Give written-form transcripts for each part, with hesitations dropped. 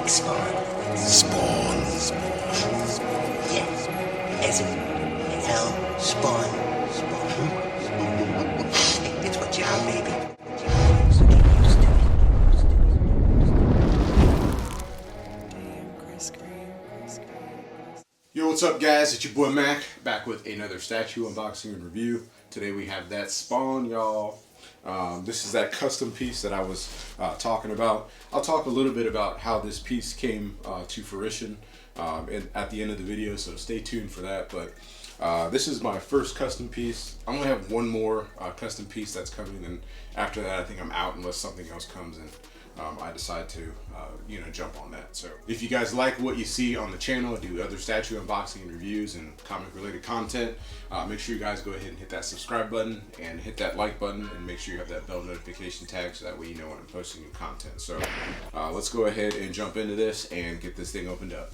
Spawn. Spawn. Yeah, as in hell, spawn. It's what you are, baby. So get used to it. Yo, what's up guys? It's your boy Mac, back with another statue unboxing and review. Today we have that Spawn, y'all. This is that custom piece that I was talking about. I'll talk a little bit about how this piece came to fruition at the end of the video, so stay tuned for that. But this is my first custom piece. I'm gonna have one more custom piece that's coming, and after that I think I'm out unless something else comes in. I decide to jump on that. So if you guys like what you see on the channel, I do other statue unboxing and reviews and comic related content. Make sure you guys go ahead and hit that subscribe button and hit that like button, and make sure you have that bell notification tag so that way you know when I'm posting new content. So let's go ahead and jump into this and get this thing opened up.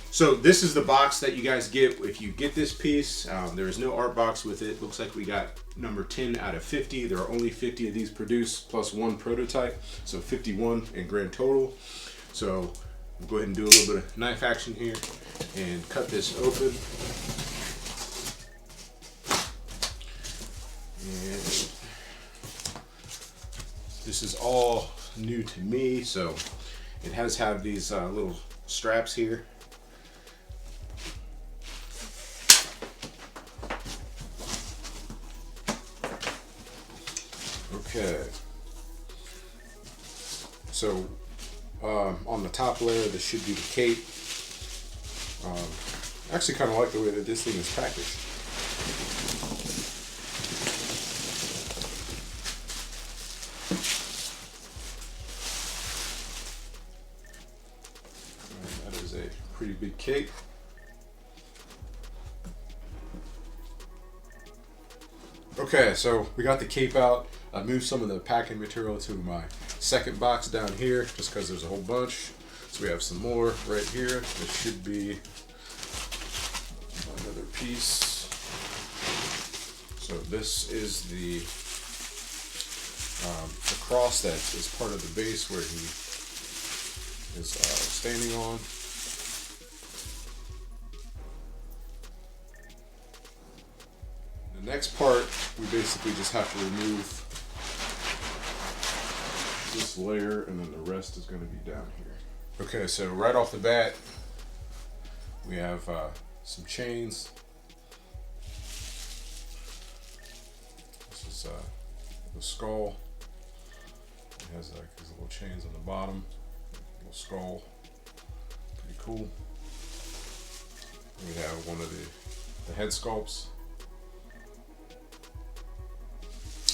So this is the box that you guys get if you get this piece. There is no art box with it. Looks like we got number 10 out of 50. There are only 50 of these produced plus one prototype, so 51 in grand total. So we'll go ahead and do a little bit of knife action here and cut this open. And this is all new to me, so it has have these little straps here. Okay, so on the top layer, this should be the cape. I actually kind of like the way that this thing is packaged. And that is a pretty big cape. Okay, so we got the cape out. I moved some of the packing material to my second box down here just because there's a whole bunch. So we have some more right here. This should be another piece. So this is the cross that is part of the base where he is standing on. The next part, we basically just have to remove this layer, and then the rest is going to be down here. Okay, so right off the bat, we have some chains. This is the skull. It has like these little chains on the bottom, little skull. Pretty cool. We have one of the head sculpts.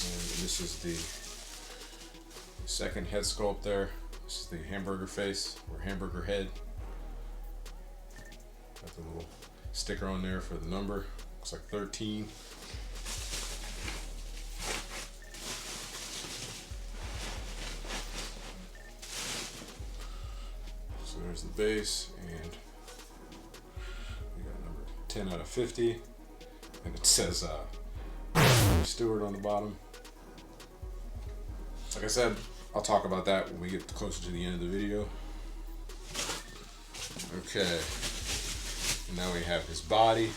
And this is the second head sculpt there. This is the hamburger face or hamburger head. Got the little sticker on there for the number. Looks like 13. So there's the base, and we got number 10 out of 50. And it says Stewart on the bottom. Like I said, I'll talk about that when we get closer to the end of the video. Okay, and now we have his body.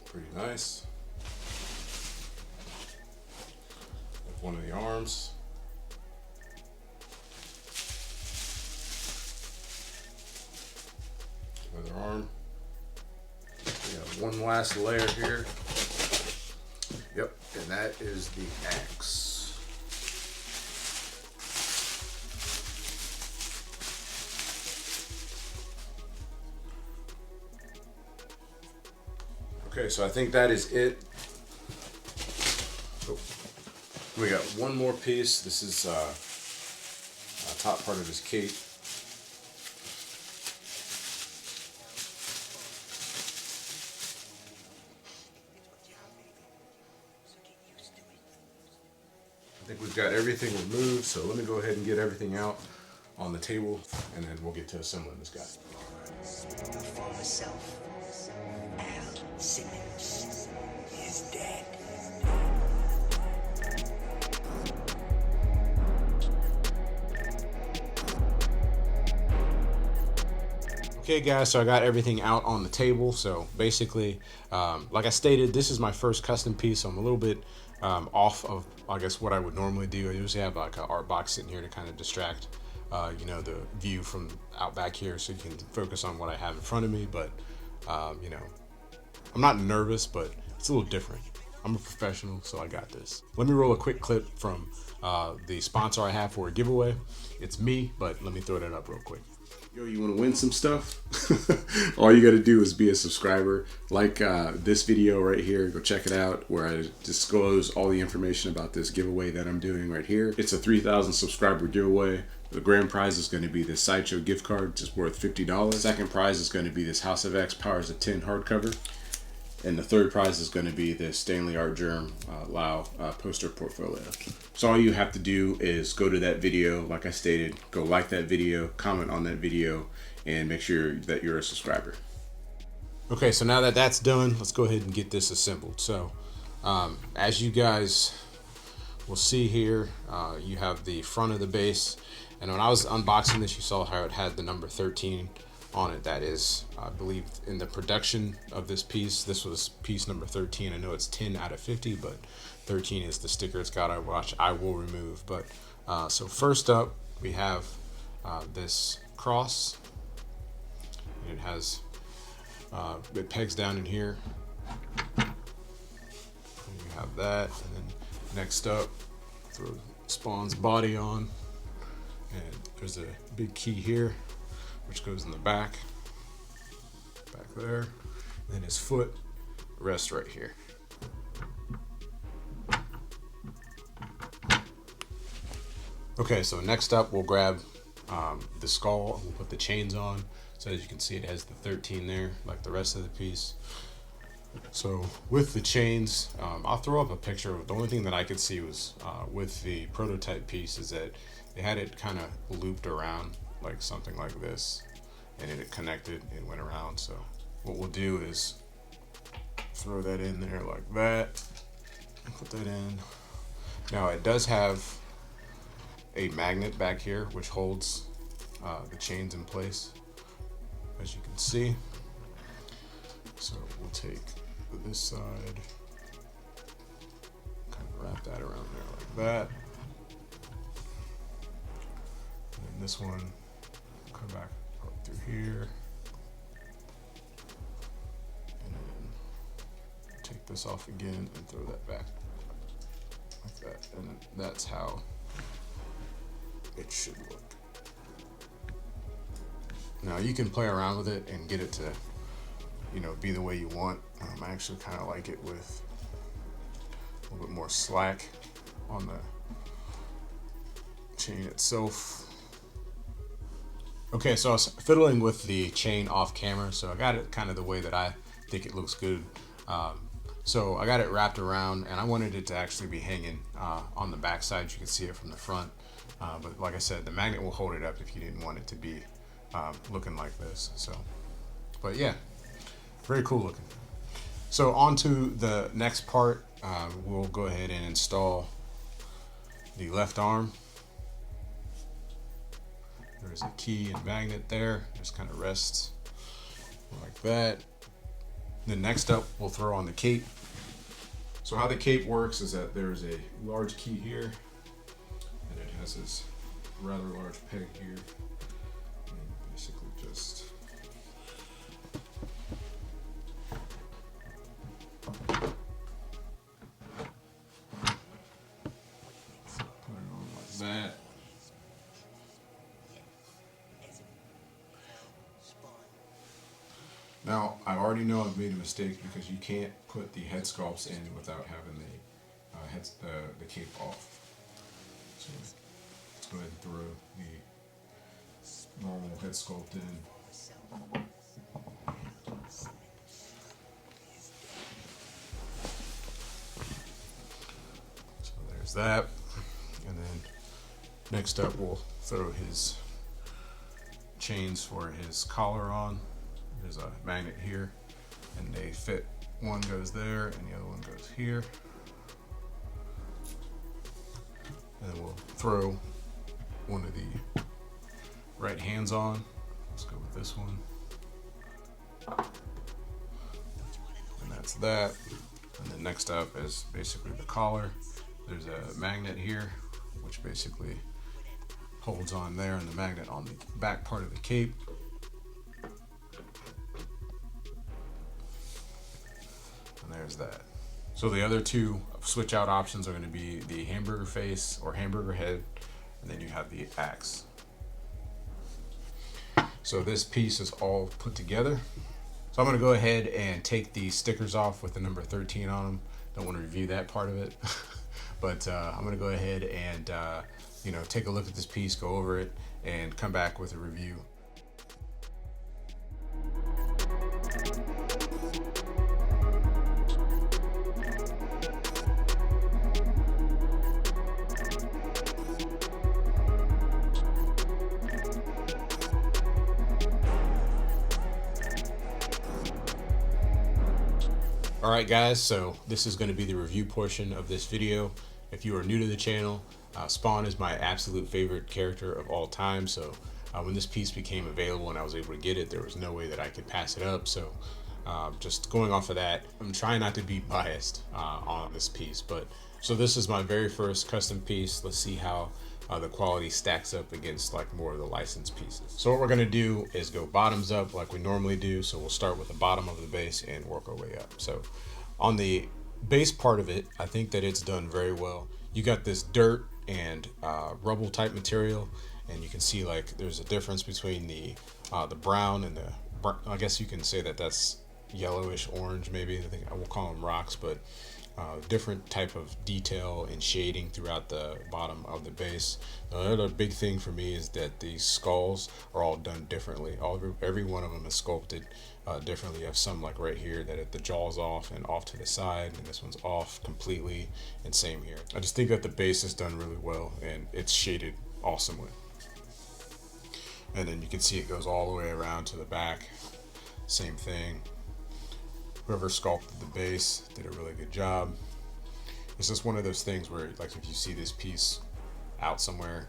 Pretty nice. One of the arms. Another arm. We got one last layer here. Yep, and that is the axe. Okay, so I think that is it. We got one more piece. This is top part of his cape. I think we've got everything removed, so let me go ahead and get everything out. on the table, and then we'll get to assembling this guy. Your former self, Al Simmons, is dead. Okay guys, so I got everything out on the table. So basically, like I stated, this is my first custom piece, so I'm a little bit off of, I guess, what I would normally do. I usually have like an art box sitting here to kind of distract you know, the view from out back here, so you can focus on what I have in front of me. But you know, I'm not nervous, but it's a little different. I'm a professional, so I got this. Let me roll a quick clip from the sponsor I have for a giveaway. It's me, but let me throw that up real quick. Yo, you want to win some stuff? All you got to do is be a subscriber. Like this video right here, go check it out, where I disclose all the information about this giveaway that I'm doing right here. It's a 3,000 subscriber giveaway. The grand prize is going to be this Sideshow gift card, just worth $50. Second prize is going to be this House of X Powers of 10 hardcover. And the third prize is going to be the Stanley Art Germ Lau poster portfolio. So all you have to do is go to that video, like I stated, go like that video, comment on that video, and make sure that you're a subscriber. Okay, so now that that's done, let's go ahead and get this assembled. So as you guys will see here, you have the front of the base. And when I was unboxing this, you saw how it had the number 13 on it. That is, I believe, in the production of this piece, this was piece number 13. I know it's 10 out of 50, but 13 is the sticker it's got, which I will remove. But so first up, we have this cross. It has it pegs down in here. And you have that, and then next up, throw Spawn's body on, and there's a big key here, which goes in the back there, and then his foot rests right here. Okay, so next up we'll grab the skull and we'll put the chains on. So as you can see, it has the 13 there, like the rest of the piece. So with the chains, I'll throw up a picture of the only thing that I could see was with the prototype piece is that they had it kind of looped around like something like this, and it connected and went around. So what we'll do is throw that in there like that, put that in. Now it does have a magnet back here which holds the chains in place, as you can see. So we'll take this side, kind of wrap that around there like that, and then this one come back up through here, and then take this off again and throw that back like that, and then that's how it should look. Now you can play around with it and get it to, you know, be the way you want. I actually kind of like it with a little bit more slack on the chain itself. Okay, so I was fiddling with the chain off camera, so I got it kind of the way that I think it looks good. So I got it wrapped around, and I wanted it to actually be hanging on the back side. You can see it from the front, but like I said, the magnet will hold it up if you didn't want it to be looking like this. So, but yeah, very cool looking. So on to the next part. We'll go ahead and install the left arm. There's a key and magnet there, just kind of rests like that. Then next up, we'll throw on the cape. So how the cape works is that there's a large key here, and it has this rather large peg here. And basically just put it on like that. Now, I already know I've made a mistake because you can't put the head sculpts in without having the cape off. So let's go ahead and throw the normal head sculpt in. So there's that. And then next up we'll throw his chains for his collar on. There's a magnet here, and they fit. One goes there, and the other one goes here. And then we'll throw one of the right hands on. Let's go with this one. And that's that. And then next up is basically the collar. There's a magnet here, which basically holds on there, and the magnet on the back part of the cape. And there's that. So the other two switch out options are going to be the hamburger face or hamburger head, and then you have the axe. So this piece is all put together. So I'm going to go ahead and take the stickers off with the number 13 on them. Don't want to review that part of it, but I'm going to go ahead and take a look at this piece, go over it, and come back with a review. Alright guys, so this is going to be the review portion of this video. If you are new to the channel, Spawn is my absolute favorite character of all time, so when this piece became available and I was able to get it, there was no way that I could pass it up. So just going off of that, I'm trying not to be biased on this piece, but so this is my very first custom piece. Let's see how the quality stacks up against like more of the licensed pieces. So what we're going to do is go bottoms up like we normally do. So we'll start with the bottom of the base and work our way up. So on the base part of it, I think that it's done very well. You got this dirt and rubble type material, and you can see like there's a difference between the brown and the, I guess you can say that that's yellowish orange maybe. I think I will call them rocks, but different type of detail and shading throughout the bottom of the base. The other big thing for me is that these skulls are all done differently. Every one of them is sculpted differently. You have some like right here that the jaw's off and off to the side, and this one's off completely, and same here. I just think that the base is done really well, and it's shaded awesomely. And then you can see it goes all the way around to the back. Same thing. Whoever sculpted the base did a really good job. It's just one of those things where, like, if you see this piece out somewhere,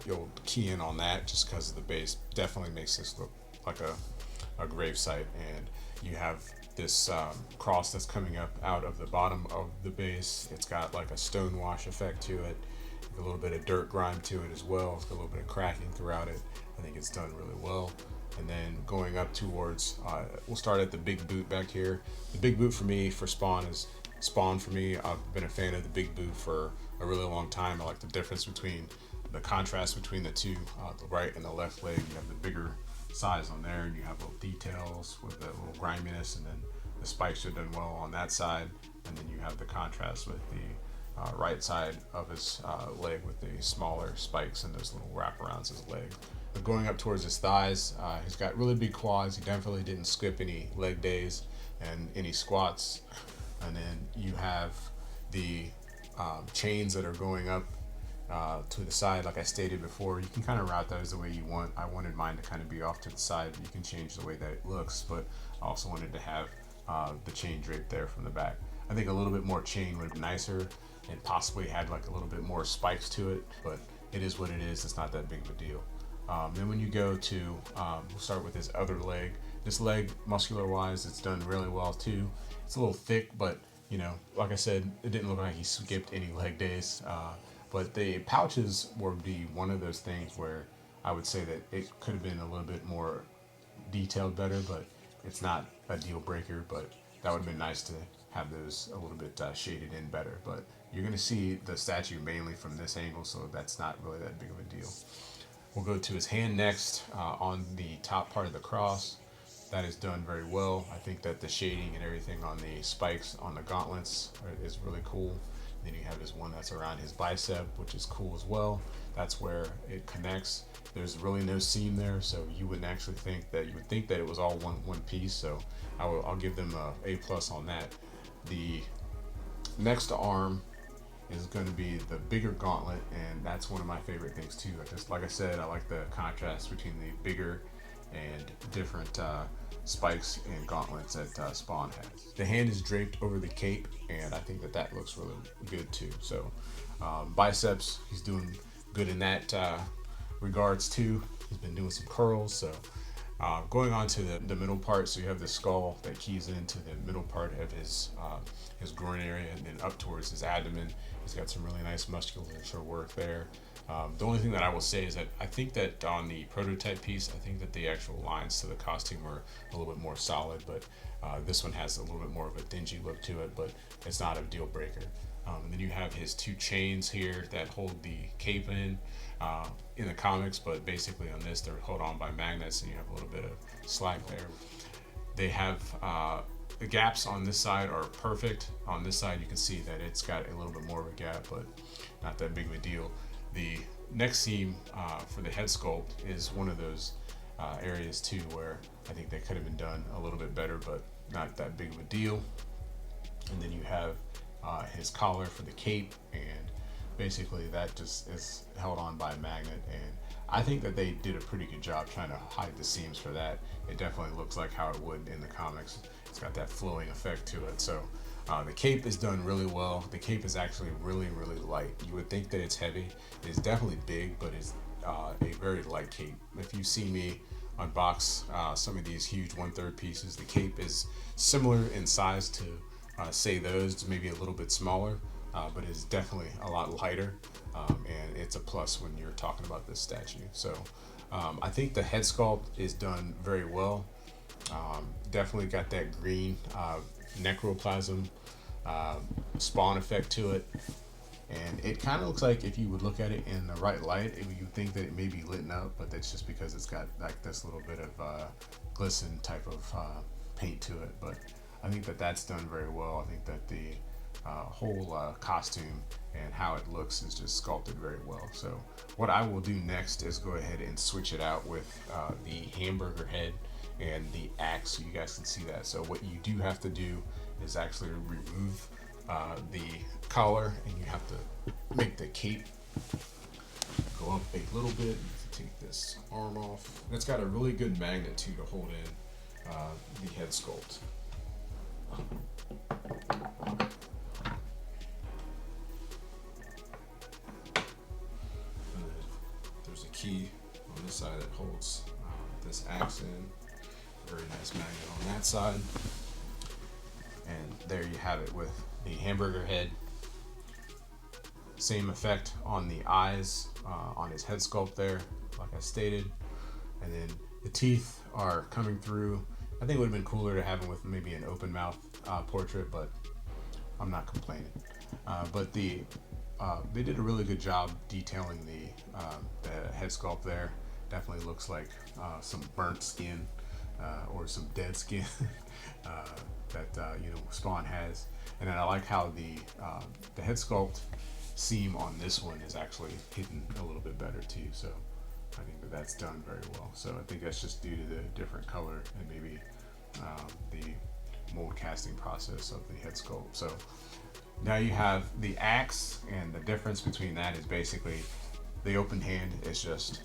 you'll key in on that just because the base definitely makes this look like a grave site. And you have this cross that's coming up out of the bottom of the base. It's got like a stone wash effect to it, a little bit of dirt grime to it as well. It's got a little bit of cracking throughout it. I think it's done really well. And then going up towards, we'll start at the big boot back here. The big boot for me, for Spawn, is Spawn for me. I've been a fan of the big boot for a really long time. I like the difference between the contrast between the two, the right and the left leg. You have the bigger size on there, and you have little details with the little griminess, and then the spikes are done well on that side. And then you have the contrast with the right side of his leg with the smaller spikes and those little wraparounds his leg. But going up towards his thighs, he's got really big quads. He definitely didn't skip any leg days and any squats. And then you have the chains that are going up to the side. Like I stated before, you can kind of route those the way you want. I wanted mine to kind of be off to the side. You can change the way that it looks, but I also wanted to have the chain draped there from the back. I think a little bit more chain would be nicer and possibly had like a little bit more spikes to it, but it is what it is. It's not that big of a deal. Then when you go to, we'll start with his other leg. This leg, muscular wise, it's done really well too. It's a little thick, but you know, like I said, it didn't look like he skipped any leg days. But the pouches would be one of those things where I would say that it could have been a little bit more detailed better, but it's not a deal breaker. But that would have been nice to have those a little bit shaded in better. But you're gonna see the statue mainly from this angle, so that's not really that big of a deal. We'll go to his hand next, on the top part of the cross. That is done very well. I think that the shading and everything on the spikes on the gauntlets is really cool. Then you have this one that's around his bicep, which is cool as well. That's where it connects. There's really no seam there, so you wouldn't actually think that, you would think that it was all one piece. So I'll give them a A+ on that. The next arm is going to be the bigger Gauntlet, and that's one of my favorite things too. Like I said, I like the contrast between the bigger and different spikes and gauntlets that Spawn has. The hand is draped over the cape, and I think that that looks really good too. So biceps, he's doing good in that regards too. He's been doing some curls. So going on to the middle part, so you have the skull that keys into the middle part of his groin area, and then up towards his abdomen. He's got some really nice musculature work there. The only thing that I will say is that I think that on the prototype piece, I think that the actual lines to the costume are a little bit more solid, but this one has a little bit more of a dingy look to it, but it's not a deal breaker. And then you have his two chains here that hold the cape in the comics, but basically on this they're held on by magnets, and you have a little bit of slack there. They have the gaps on this side are perfect. On this side you can see that it's got a little bit more of a gap, but not that big of a deal. The neck seam for the head sculpt is one of those areas too where I think they could have been done a little bit better, but not that big of a deal. And then you have his collar for the cape, and basically that just is held on by a magnet, and I think that they did a pretty good job trying to hide the seams for that. It definitely looks like how it would in the comics. It's got that flowing effect to it. So the cape is done really well. The cape is actually really light. You would think that it's heavy. It's definitely big, but it's a very light cape. If you see me unbox some of these huge 1/3 pieces, the cape is similar in size to say those, maybe a little bit smaller, but it's definitely a lot lighter, and it's a plus when you're talking about this statue. So I think the head sculpt is done very well. Definitely got that green necroplasm Spawn effect to it, and it kind of looks like, if you would look at it in the right light, you think that it may be lit up, but that's just because it's got like this little bit of glisten type of paint to it. But I think that that's done very well. I think that the whole costume and how it looks is just sculpted very well. So what I will do next is go ahead and switch it out with the hamburger head and the axe, so you guys can see that. So what you do have to do is actually remove the collar, and you have to make the cape go up a little bit. Take this arm off. And it's got a really good magnet too to hold in the head sculpt. There's a key on this side that holds this axe in. Very nice magnet on that side. And there you have it with the hamburger head. Same effect on the eyes on his head sculpt there, like I stated. And then the teeth are coming through. I think it would have been cooler to have him with maybe an open mouth portrait, but I'm not complaining. But they did a really good job detailing the head sculpt there. Definitely looks like some burnt skin or some dead skin that Spawn has. And then I like how the head sculpt seam on this one is actually hidden a little bit better too. So I think that that's done very well. So I think that's just due to the different color and maybe the mold casting process of the head sculpt. So now you have the axe, and the difference between that is basically the open hand is just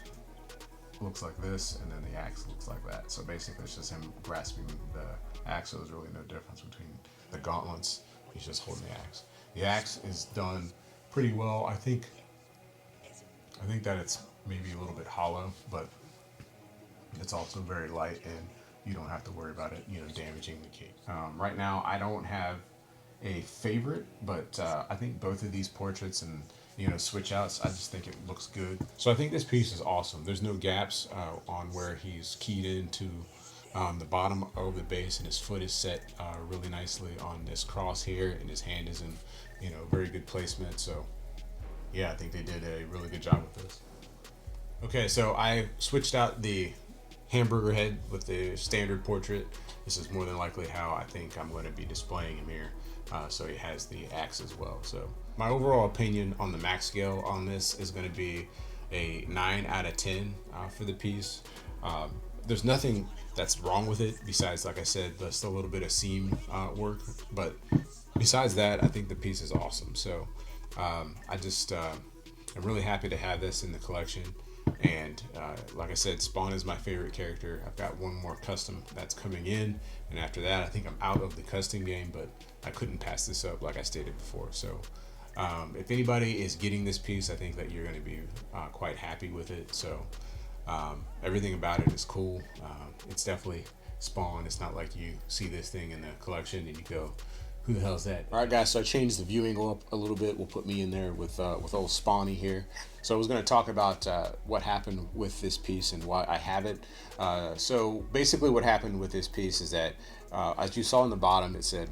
looks like this, and then the axe looks like that. So basically it's just him grasping the axe, so there's really no difference between the gauntlets. He's just holding the axe. The axe is done pretty well. I think that it's maybe a little bit hollow, but it's also very light, and you don't have to worry about it, damaging the cape. Right now, I don't have a favorite, but I think both of these portraits and switch outs, I just think it looks good. So I think this piece is awesome. There's no gaps on where he's keyed into the bottom of the base, and his foot is set really nicely on this cross here, and his hand is in very good placement. So yeah, I think they did a really good job with this. Okay, so I switched out the hamburger head with the standard portrait. This is more than likely how I think I'm going to be displaying him here. So he has the axe as well. So my overall opinion on the max scale on this is going to be a 9 out of 10 for the piece. There's nothing that's wrong with it besides, like I said, just a little bit of seam work. But besides that, I think the piece is awesome. So I'm really happy to have this in the collection. And like I said, Spawn is my favorite character. I've got one more custom that's coming in, and after that I think I'm out of the custom game, but I couldn't pass this up like I stated before. So if anybody is getting this piece, I think that you're going to be quite happy with it. So everything about it is cool. It's definitely Spawn. It's not like you see this thing in the collection and you go, who the hell is that? All right, guys, so I changed the viewing angle up a little bit. We'll put me in there with old Spawny here. So I was going to talk about what happened with this piece and why I have it. So basically what happened with this piece is that, as you saw in the bottom, it said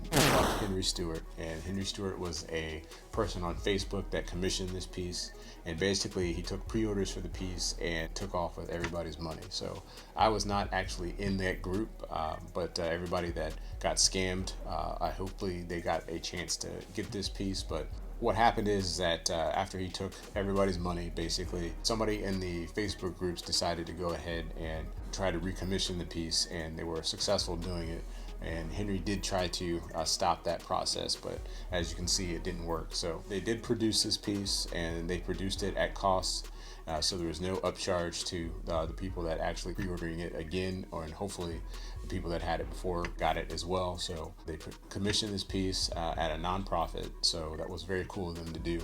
Henry Stewart. And Henry Stewart was a person on Facebook that commissioned this piece. And basically he took pre-orders for the piece and took off with everybody's money. So I was not actually in that group, but everybody that got scammed, hopefully they got a chance to get this piece. But what happened is that after he took everybody's money, basically somebody in the Facebook groups decided to go ahead and try to recommission the piece, and they were successful doing it. And Henry did try to stop that process, but as you can see, it didn't work. So they did produce this piece, and they produced it at cost. So there was no upcharge to the people that actually pre-ordering it again, and hopefully the people that had it before got it as well. So they commissioned this piece at a non-profit, so that was very cool of them to do.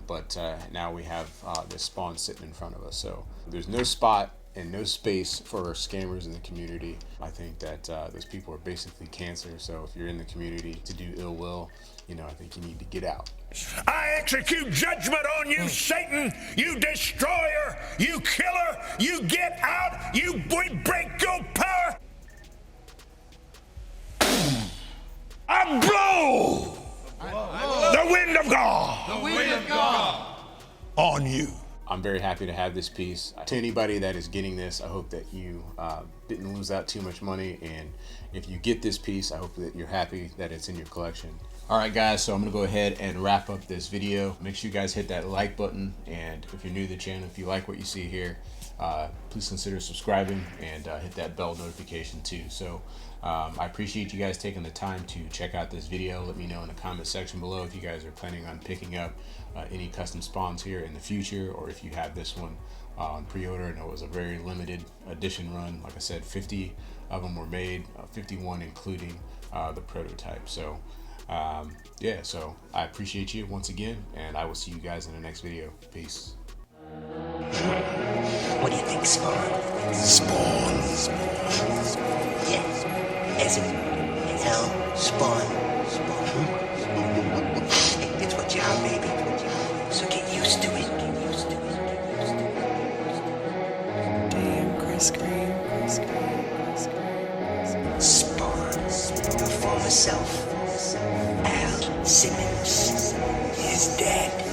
But now we have this Spawn sitting in front of us. So there's no spot and no space for scammers in the community. I think that those people are basically cancer. So if you're in the community to do ill will, I think you need to get out. I execute judgment on you, Satan, you destroyer, you killer, you get out, we break your power. I blow the wind of God. The wind of God On you. I'm very happy to have this piece. To anybody that is getting this, I hope that you didn't lose out too much money. And if you get this piece, I hope that you're happy that it's in your collection. All right, guys, so I'm gonna go ahead and wrap up this video. Make sure you guys hit that like button. And if you're new to the channel, if you like what you see here, please consider subscribing and hit that bell notification too. So I appreciate you guys taking the time to check out this video. Let me know in the comment section below if you guys are planning on picking up any custom spawns here in the future, or if you have this one on pre-order. I know it was a very limited edition run. Like I said, 50 of them were made, 51 including the prototype. So yeah, so I appreciate you once again, and I will see you guys in the next video. Peace. What do you think, Spawn? Spawn. Yeah, as in hell, Spawn. It's what you are, baby. So get used to it. Damn, Chris Green. Spawn, your former self, Al Simmons, is dead.